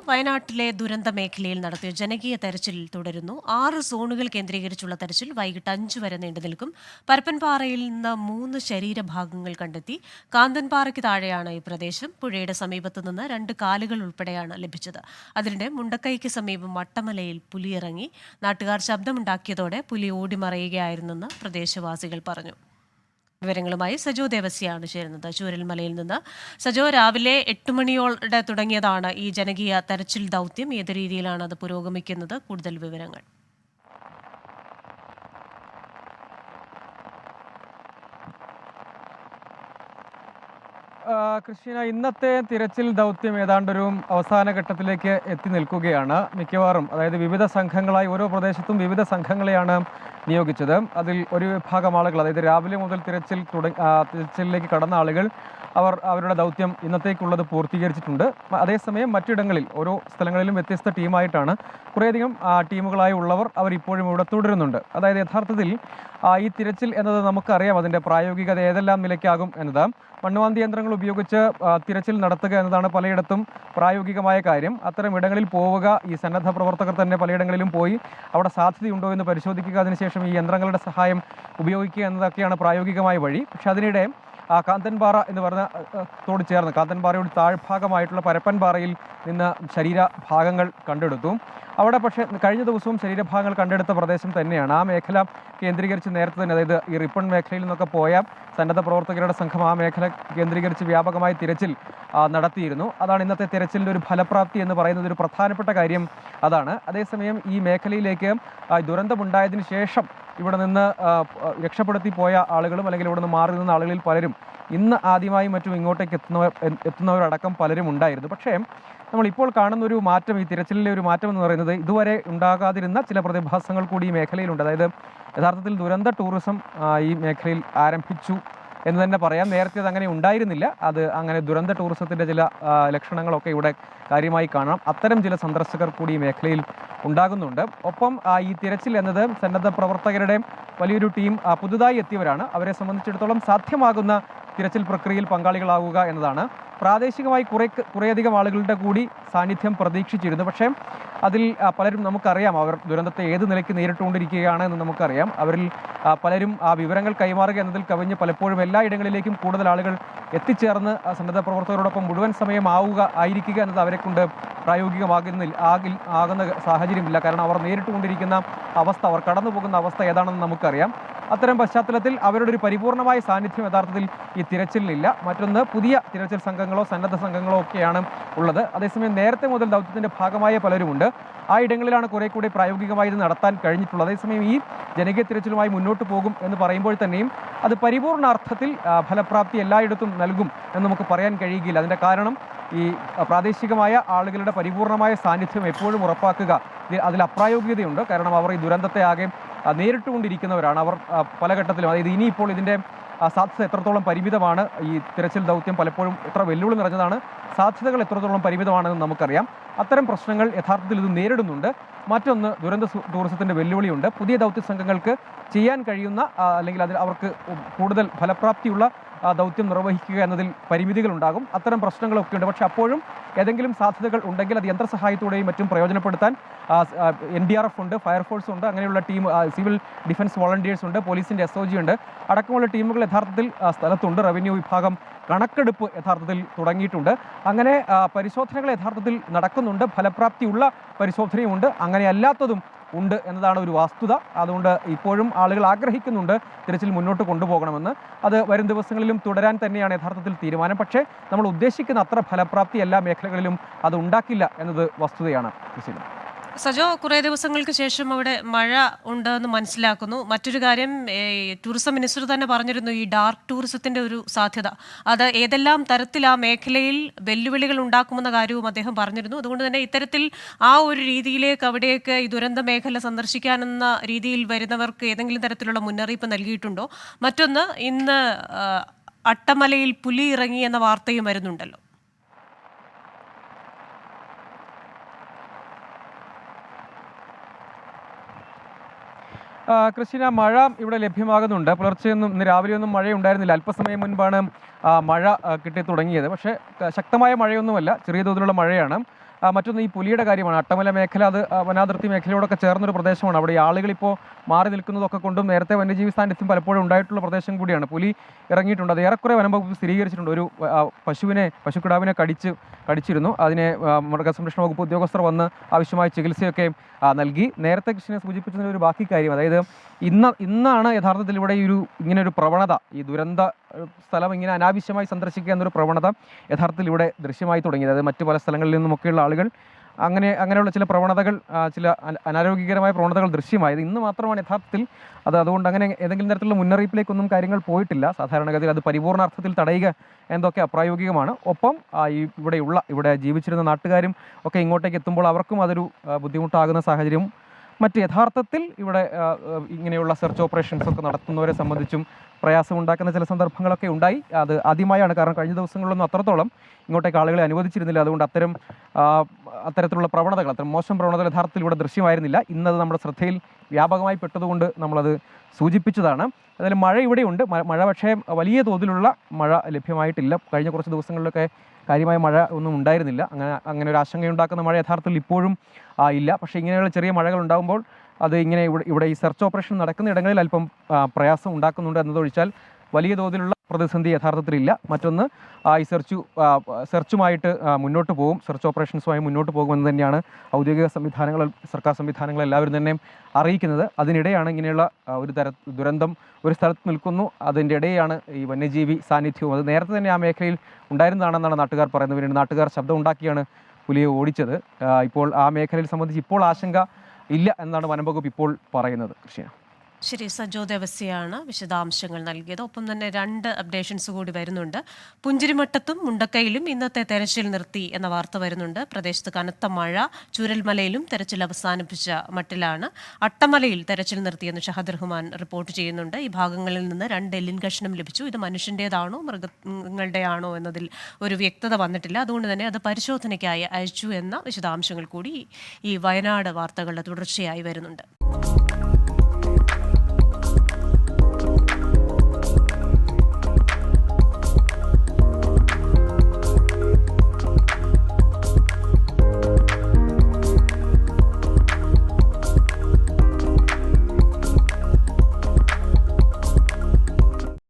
വയനാട്ടിലെ ദുരന്ത മേഖലയിൽ നടത്തിയ ജനകീയ തെരച്ചിൽ തുടരുന്നു. 6 സോണുകൾ കേന്ദ്രീകരിച്ചുള്ള തെരച്ചിൽ വൈകിട്ട് 5 വരെ നീണ്ടുനിൽക്കും. പരപ്പൻപാറയിൽ നിന്ന് 3 ശരീരഭാഗങ്ങൾ കണ്ടെത്തി. കാന്തൻപാറയ്ക്ക് താഴെയാണ് ഈ പ്രദേശം. പുഴയുടെ സമീപത്തു നിന്ന് 2 കാലുകൾ ഉൾപ്പെടെയാണ് ലഭിച്ചത്. അതിനിടെ മുണ്ടക്കൈക്ക് സമീപം വട്ടമലയിൽ പുലിയിറങ്ങി. നാട്ടുകാർ ശബ്ദമുണ്ടാക്കിയതോടെ പുലി ഓടിമറയുകയായിരുന്നെന്ന് പ്രദേശവാസികൾ പറഞ്ഞു. വിവരങ്ങളുമായി സജോ ദേവസ്യാണ് ചേരുന്നത് ചൂരൽമലയിൽ നിന്ന്. സജോ, രാവിലെ 8 മണിയോടെ തുടങ്ങിയതാണ് ഈ ജനകീയ തെരച്ചിൽ ദൗത്യം. ഏത് രീതിയിലാണ് അത് പുരോഗമിക്കുന്നത്? കൂടുതൽ വിവരങ്ങൾ. ക്രിസ്റ്റീന, ഇന്നത്തെ തിരച്ചിൽ ദൗത്യം ഏതാണ്ടൊരു അവസാന ഘട്ടത്തിലേക്ക് എത്തി നിൽക്കുകയാണ്. മിക്കവാറും അതായത് വിവിധ സംഘങ്ങളായി ഓരോ പ്രദേശത്തും വിവിധ സംഘങ്ങളെയാണ് നിയോഗിച്ചത്. അതിൽ ഒരു വിഭാഗം ആളുകൾ, അതായത് രാവിലെ മുതൽ തിരച്ചിലിലേക്ക് കടന്ന ആളുകൾ അവരുടെ ദൗത്യം ഇന്നത്തേക്കുള്ളത് പൂർത്തീകരിച്ചിട്ടുണ്ട്. അതേസമയം മറ്റിടങ്ങളിൽ ഓരോ സ്ഥലങ്ങളിലും വ്യത്യസ്ത ടീമായിട്ടാണ് കുറേയധികം ടീമുകളായി ഉള്ളവർ അവരിപ്പോഴും ഇവിടെ തുടരുന്നുണ്ട്. അതായത് യഥാർത്ഥത്തിൽ ഈ തിരച്ചിൽ എന്നത് നമുക്കറിയാം അതിൻ്റെ പ്രായോഗികത ഏതെല്ലാം നിലയ്ക്കാകും എന്നത്. മണ്ണുമാന്തി യന്ത്രങ്ങൾ ഉപയോഗിച്ച് തിരച്ചിൽ നടത്തുക എന്നതാണ് പലയിടത്തും പ്രായോഗികമായ കാര്യം. അത്തരം ഇടങ്ങളിൽ പോവുക, ഈ സന്നദ്ധ പ്രവർത്തകർ തന്നെ പലയിടങ്ങളിലും പോയി അവിടെ സാധ്യതയുണ്ടോ എന്ന് പരിശോധിക്കുക, അതിനുശേഷം ഈ യന്ത്രങ്ങളുടെ സഹായം ഉപയോഗിക്കുക എന്നതൊക്കെയാണ് പ്രായോഗികമായ വഴി. പക്ഷെ അതിനിടെ കാന്തൻപാറ എന്ന് പറഞ്ഞ തോട് ചേർന്ന് കാന്തൻപാറയുടെ താഴ്ഭാഗമായിട്ടുള്ള പരപ്പൻപാറയിൽ നിന്ന് ശരീരഭാഗങ്ങൾ കണ്ടെടുത്തു. അവിടെ പക്ഷേ കഴിഞ്ഞ ദിവസവും ശരീരഭാഗങ്ങൾ കണ്ടെടുത്ത പ്രദേശം തന്നെയാണ്. ആ മേഖല കേന്ദ്രീകരിച്ച് നേരത്തെ തന്നെ, അതായത് ഈ റിപ്പൺ മേഖലയിൽ നിന്നൊക്കെ പോയ സന്നദ്ധ പ്രവർത്തകരുടെ സംഘം ആ മേഖല കേന്ദ്രീകരിച്ച് വ്യാപകമായ തിരച്ചിൽ നടത്തിയിരുന്നു. അതാണ് ഇന്നത്തെ തിരച്ചിലിൻ്റെ ഒരു ഫലപ്രാപ്തി എന്ന് പറയുന്നത്. ഒരു പ്രധാനപ്പെട്ട കാര്യം അതാണ്. അതേസമയം ഈ മേഖലയിലേക്ക് ദുരന്തമുണ്ടായതിനു ശേഷം ഇവിടെ നിന്ന് രക്ഷപ്പെടുത്തി പോയ ആളുകളും അല്ലെങ്കിൽ ഇവിടെ നിന്ന് മാറി നിന്ന ആളുകളിൽ പലരും ഇന്ന് ആദ്യമായും മറ്റും ഇങ്ങോട്ടേക്ക് എത്തുന്നവരടക്കം പലരും ഉണ്ടായിരുന്നു. പക്ഷേ നമ്മളിപ്പോൾ കാണുന്ന ഒരു മാറ്റം, ഈ തിരച്ചിലിലെ ഒരു മാറ്റം എന്ന് പറയുന്നത് ഇതുവരെ ഉണ്ടാകാതിരുന്ന ചില പ്രതിഭാസങ്ങൾ കൂടി ഈ മേഖലയിലുണ്ട്. അതായത് യഥാർത്ഥത്തിൽ ദുരന്ത ടൂറിസം ഈ മേഖലയിൽ ആരംഭിച്ചു എന്ന് തന്നെ പറയാം. നേരത്തെ അത് അങ്ങനെ ഉണ്ടായിരുന്നില്ല. അത് അങ്ങനെ ദുരന്ത ടൂറിസത്തിൻ്റെ ചില ലക്ഷണങ്ങളൊക്കെ ഇവിടെ കാര്യമായി കാണാം. അത്തരം ചില സന്ദർശകർ കൂടി ഈ മേഖലയിൽ ഉണ്ടാകുന്നുണ്ട്. ഒപ്പം ഈ തിരച്ചിൽ എന്നത് സന്നദ്ധ പ്രവർത്തകരുടെ വലിയൊരു ടീം പുതുതായി എത്തിയവരാണ്. അവരെ സംബന്ധിച്ചിടത്തോളം സാധ്യമാകുന്ന തിരച്ചിൽ പ്രക്രിയയിൽ പങ്കാളികളാവുക എന്നതാണ്. പ്രാദേശികമായി കുറേയധികം ആളുകളുടെ കൂടി സാന്നിധ്യം പ്രതീക്ഷിച്ചിരുന്നു. പക്ഷേ അതിൽ പലരും നമുക്കറിയാം അവർ ദുരന്തത്തെ ഏത് നിലയ്ക്ക് നേരിട്ടുകൊണ്ടിരിക്കുകയാണ് എന്ന് നമുക്കറിയാം. അവരിൽ പലരും ആ വിവരങ്ങൾ കൈമാറുക എന്നതിൽ കവിഞ്ഞ് പലപ്പോഴും എല്ലാ ഇടങ്ങളിലേക്കും കൂടുതൽ ആളുകൾ എത്തിച്ചേർന്ന് സന്നദ്ധ പ്രവർത്തകരോടൊപ്പം മുഴുവൻ സമയം ആയിരിക്കുക എന്നത് അവരെ കൊണ്ട് ആകുന്ന സാഹചര്യമില്ല. കാരണം അവർ നേരിട്ടുകൊണ്ടിരിക്കുന്ന അവസ്ഥ, അവർ കടന്നു പോകുന്ന അവസ്ഥ ഏതാണെന്ന് നമുക്കറിയാം. അത്തരം പശ്ചാത്തലത്തിൽ അവരുടെ ഒരു പരിപൂർണമായ സാന്നിധ്യം യഥാർത്ഥത്തിൽ ഈ തിരച്ചിലിനില്ല. മറ്റൊന്ന്, പുതിയ തിരച്ചിൽ സംഘങ്ങളോ സന്നദ്ധ സംഘങ്ങളോ ഒക്കെയാണ് ഉള്ളത്. അതേസമയം നേരത്തെ മുതൽ ദൗത്യത്തിൻ്റെ ഭാഗമായ പലരുമുണ്ട്. ആ ഇടങ്ങളിലാണ് കുറെ കൂടി പ്രായോഗികമായി ഇത് നടത്താൻ കഴിഞ്ഞിട്ടുള്ളത്. അതേസമയം ഈ ജനകീയ തിരച്ചിലുമായി മുന്നോട്ട് പോകും എന്ന് പറയുമ്പോൾ തന്നെയും അത് പരിപൂർണാർത്ഥത്തിൽ ഫലപ്രാപ്തി എല്ലായിടത്തും നൽകും എന്ന് നമുക്ക് പറയാൻ കഴിയുകയില്ല. അതിൻ്റെ കാരണം ഈ പ്രാദേശികമായ ആളുകളുടെ പരിപൂർണമായ സാന്നിധ്യം എപ്പോഴും ഉറപ്പാക്കുക, അതിൽ അപ്രായോഗികതയുണ്ട്. കാരണം അവർ ഈ ദുരന്തത്തെ ആകെ നേരിട്ടുകൊണ്ടിരിക്കുന്നവരാണ്. അവർ പല ഘട്ടത്തിലും, അതായത് ഇനിയിപ്പോൾ ഇതിൻ്റെ സാധ്യത എത്രത്തോളം പരിമിതമാണ്, ഈ തിരച്ചിൽ ദൗത്യം പലപ്പോഴും എത്ര വെല്ലുവിളി നിറഞ്ഞതാണ്, സാധ്യതകൾ എത്രത്തോളം പരിമിതമാണെന്ന് നമുക്കറിയാം. അത്തരം പ്രശ്നങ്ങൾ യഥാർത്ഥത്തിൽ ഇത് നേരിടുന്നുണ്ട്. മറ്റൊന്ന്, ദുരന്ത ടൂറിസത്തിൻ്റെ വെല്ലുവിളിയുണ്ട്. പുതിയ ദൗത്യ സംഘങ്ങൾക്ക് ചെയ്യാൻ കഴിയുന്ന അല്ലെങ്കിൽ അതിൽ അവർക്ക് കൂടുതൽ ഫലപ്രാപ്തിയുള്ള ദൗത്യം നിർവഹിക്കുക എന്നതിൽ പരിമിതികളുണ്ടാകും. അത്തരം പ്രശ്നങ്ങളൊക്കെ ഉണ്ട്. പക്ഷെ അപ്പോഴും ഏതെങ്കിലും സാധ്യതകൾ ഉണ്ടെങ്കിൽ അത് യന്ത്രസഹായത്തോടെയും മറ്റും പ്രയോജനപ്പെടുത്താൻ NDRF ഉണ്ട്, ഫയർഫോഴ്സ് ഉണ്ട്, അങ്ങനെയുള്ള ടീം, സിവിൽ ഡിഫൻസ് വോളണ്ടിയേഴ്സ് ഉണ്ട്, പോലീസിൻ്റെ SOG ഉണ്ട്, അടക്കമുള്ള ടീമുകൾ യഥാർത്ഥത്തിൽ സ്ഥലത്തുണ്ട്. റവന്യൂ വിഭാഗം കണക്കെടുപ്പ് യഥാർത്ഥത്തിൽ തുടങ്ങിയിട്ടുണ്ട്. അങ്ങനെ പരിശോധനകൾ യഥാർത്ഥത്തിൽ നടക്കുന്നുണ്ട്. ഫലപ്രാപ്തിയുള്ള പരിശോധനയുമുണ്ട്, അങ്ങനെ അല്ലാത്തതും ഉണ്ട് എന്നതാണ് ഒരു വസ്തുത. അതുകൊണ്ട് ഇപ്പോഴും ആളുകൾ ആഗ്രഹിക്കുന്നുണ്ട് തിരച്ചിൽ മുന്നോട്ട് കൊണ്ടുപോകണമെന്ന്. അത് വരും ദിവസങ്ങളിലും തുടരാൻ തന്നെയാണ് യഥാർത്ഥത്തിൽ തീരുമാനം. പക്ഷേ നമ്മൾ ഉദ്ദേശിക്കുന്ന അത്ര ഫലപ്രാപ്തി എല്ലാ മേഖലകളിലും അത് ഉണ്ടാക്കില്ല എന്നത് വസ്തുതയാണ്. സജോ, കുറേ ദിവസങ്ങൾക്ക് ശേഷം അവിടെ മഴ ഉണ്ടെന്ന് മനസ്സിലാക്കുന്നു. മറ്റൊരു കാര്യം, ടൂറിസം മിനിസ്റ്റർ തന്നെ പറഞ്ഞിരുന്നു ഈ ഡാർക്ക് ടൂറിസത്തിന്റെ ഒരു സാധ്യത, അത് ഏതെല്ലാം തരത്തിൽ ആ മേഖലയിൽ വെല്ലുവിളികൾ ഉണ്ടാക്കുമെന്ന കാര്യവും അദ്ദേഹം പറഞ്ഞിരുന്നു. അതുകൊണ്ട് തന്നെ ഇത്തരത്തിൽ ആ ഒരു രീതിയിലേക്ക് അവിടേക്ക് ഈ ദുരന്ത മേഖല സന്ദർശിക്കാനെന്ന രീതിയിൽ വരുന്നവർക്ക് ഏതെങ്കിലും തരത്തിലുള്ള മുന്നറിയിപ്പ് നൽകിയിട്ടുണ്ടോ? മറ്റൊന്ന്, ഇന്ന് അട്ടമലയിൽ പുലി ഇറങ്ങി എന്ന വാർത്തയും വരുന്നുണ്ടല്ലോ. ക്രിസ്റ്റീന, മഴ ഇവിടെ ലഭ്യമാകുന്നുണ്ട്. പുലർച്ചെയൊന്നും ഇന്ന് രാവിലെയൊന്നും മഴയുണ്ടായിരുന്നില്ല. അല്പസമയം മുൻപാണ് മഴ കിട്ടി തുടങ്ങിയത്. പക്ഷേ ശക്തമായ മഴയൊന്നുമല്ല, ചെറിയ തോതിലുള്ള മഴയാണ്. മറ്റൊന്ന് ഈ പുലിയുടെ കാര്യമാണ്. അട്ടമല മേഖല അത് വനാതിർത്തി മേഖലയോടൊക്കെ ചേർന്നൊരു പ്രദേശമാണ്. അവിടെ ഈ ആളുകളിപ്പോൾ മാറി നിൽക്കുന്നതൊക്കെ കൊണ്ടും നേരത്തെ വന്യജീവി സാന്നിധ്യം പലപ്പോഴും ഉണ്ടായിട്ടുള്ള പ്രദേശം കൂടിയാണ്. പുലി ഇറങ്ങിയിട്ടുണ്ട്. അത് ഏറെക്കുറെ വനംവകുപ്പ് സ്ഥിരീകരിച്ചിട്ടുണ്ട്. ഒരു പശുക്കിടാവിനെ കടിച്ചിരുന്നു. അതിനെ മൃഗസംരക്ഷണ വകുപ്പ് ഉദ്യോഗസ്ഥർ വന്ന് ആവശ്യമായ ചികിത്സയൊക്കെ നൽകി. നേരത്തെ കൃഷ്ണനെ സൂചിപ്പിച്ചതിന് ഒരു ബാക്കി കാര്യം, അതായത് ഇന്നാണ് യഥാർത്ഥത്തിൽ ഇവിടെ ഇങ്ങനെ ഒരു പ്രവണത, ഈ ദുരന്ത സ്ഥലം ഇങ്ങനെ അനാവശ്യമായി സന്ദർശിക്കുക എന്നൊരു പ്രവണത യഥാർത്ഥത്തിൽ ഇവിടെ ദൃശ്യമായി തുടങ്ങിയത്. അതായത് മറ്റു പല സ്ഥലങ്ങളിൽ നിന്നുമൊക്കെയുള്ള ആളുകൾ അങ്ങനെയുള്ള ചില പ്രവണതകൾ, ചില അനാരോഗ്യകരമായ പ്രവണതകൾ ദൃശ്യമായത് ഇന്ന് മാത്രമാണ് യഥാർത്ഥത്തിൽ. അതുകൊണ്ട് അങ്ങനെ ഏതെങ്കിലും തരത്തിലുള്ള മുന്നറിയിപ്പിലേക്കൊന്നും കാര്യങ്ങൾ പോയിട്ടില്ല. സാധാരണഗതിയിൽ അത് പരിപൂർണാർത്ഥത്തിൽ തടയുക എന്നതൊക്കെ അപ്രായോഗികമാണ്. ഒപ്പം ഇവിടെ ജീവിച്ചിരുന്ന നാട്ടുകാരും ഒക്കെ ഇങ്ങോട്ടേക്ക് എത്തുമ്പോൾ അവർക്കും അതൊരു ബുദ്ധിമുട്ടാകുന്ന സാഹചര്യം. മറ്റ് യഥാർത്ഥത്തിൽ ഇവിടെ ഇങ്ങനെയുള്ള സെർച്ച് ഓപ്പറേഷൻസ് ഒക്കെ നടത്തുന്നവരെ സംബന്ധിച്ചും പ്രയാസമുണ്ടാക്കുന്ന ചില സന്ദർഭങ്ങളൊക്കെ ഉണ്ടായി. അത് ആദ്യമായാണ്. കാരണം കഴിഞ്ഞ ദിവസങ്ങളിലൊന്നും അത്രത്തോളം ഇങ്ങോട്ടേക്ക് ആളുകളെ അനുവദിച്ചിരുന്നില്ല. അതുകൊണ്ട് അത്തരത്തിലുള്ള പ്രവണതകൾ, അത്തരം മോശം പ്രവണതകൾ യഥാർത്ഥത്തിൽ ഇവിടെ ദൃശ്യമായിരുന്നില്ല. ഇന്നത് നമ്മുടെ ശ്രദ്ധയിൽ വ്യാപകമായി പെട്ടതുകൊണ്ട് നമ്മളത് സൂചിപ്പിച്ചതാണ്. അതായത് മഴ ഇവിടെയുണ്ട്. മഴ പക്ഷേ വലിയ തോതിലുള്ള മഴ ലഭ്യമായിട്ടില്ല. കഴിഞ്ഞ കുറച്ച് ദിവസങ്ങളിലൊക്കെ കാര്യമായ മഴ ഒന്നും ഉണ്ടായിരുന്നില്ല. അങ്ങനെ ഒരു ആശങ്കയുണ്ടാക്കുന്ന മഴ യഥാർത്ഥത്തിൽ ഇപ്പോഴും ഇല്ല. പക്ഷേ ഇങ്ങനെയുള്ള ചെറിയ മഴകൾ ഉണ്ടാകുമ്പോൾ അത് ഇവിടെ ഈ സെർച്ച് ഓപ്പറേഷൻ നടക്കുന്ന ഇടങ്ങളിൽ അല്പം പ്രയാസം ഉണ്ടാക്കുന്നുണ്ട് എന്നതൊഴിച്ചാൽ വലിയ തോതിലുള്ള പ്രതിസന്ധി യഥാർത്ഥത്തിലില്ല. മറ്റൊന്ന് ഈ സെർച്ചുമായിട്ട് മുന്നോട്ട് പോകും, സെർച്ച് ഓപ്പറേഷൻസുമായി മുന്നോട്ട് പോകുമെന്ന് തന്നെയാണ് ഔദ്യോഗിക സർക്കാർ സംവിധാനങ്ങൾ എല്ലാവരും തന്നെ അറിയിക്കുന്നത്. അതിനിടെയാണ് ഇങ്ങനെയുള്ള ഒരു ദുരന്തം ഒരു സ്ഥലത്ത് നിൽക്കുന്നു. അതിൻ്റെ ഇടെയാണ് ഈ വന്യജീവി സാന്നിധ്യവും. അത് നേരത്തെ തന്നെ ആ മേഖലയിൽ ഉണ്ടായിരുന്നതാണെന്നാണ് നാട്ടുകാർ പറയുന്നത്. പിന്നീട് നാട്ടുകാർ ശബ്ദം ഉണ്ടാക്കിയാണ് പുലിയെ ഓടിച്ചത്. ഇപ്പോൾ ആ മേഖലയിൽ സംബന്ധിച്ച് ഇപ്പോൾ ആശങ്ക ഇല്ല എന്നാണ് വനംവകുപ്പ് ഇപ്പോൾ പറയുന്നത്. കൃഷ്ണ. ശരി, സജോ ദേവസ്യയാണ് വിശദാംശങ്ങൾ നൽകിയത്. ഒപ്പം തന്നെ 2 അപ്ഡേഷൻസ് കൂടി വരുന്നുണ്ട്. പുഞ്ചിരിമട്ടത്തും മുണ്ടക്കയിലും ഇന്നത്തെ തെരച്ചിൽ നിർത്തി എന്ന വാർത്ത വരുന്നുണ്ട്. പ്രദേശത്ത് കനത്ത മഴ, ചൂരൽമലയിലും തെരച്ചിൽ അവസാനിപ്പിച്ച മട്ടിലാണ്. അട്ടമലയിൽ തെരച്ചിൽ നിർത്തിയെന്ന് ഷഹദ് റഹ്മാൻ റിപ്പോർട്ട് ചെയ്യുന്നുണ്ട്. ഈ ഭാഗങ്ങളിൽ നിന്ന് 2 എല്ലിൻ കഷ്ണം ലഭിച്ചു. ഇത് മനുഷ്യൻ്റേതാണോ മൃഗങ്ങളുടെയാണോ എന്നതിൽ ഒരു വ്യക്തത വന്നിട്ടില്ല. അതുകൊണ്ട് തന്നെ അത് പരിശോധനയ്ക്കായി അയച്ചു എന്ന വിശദാംശങ്ങൾ കൂടി ഈ വയനാട് വാർത്തകളുടെ തുടർച്ചയായി വരുന്നുണ്ട്.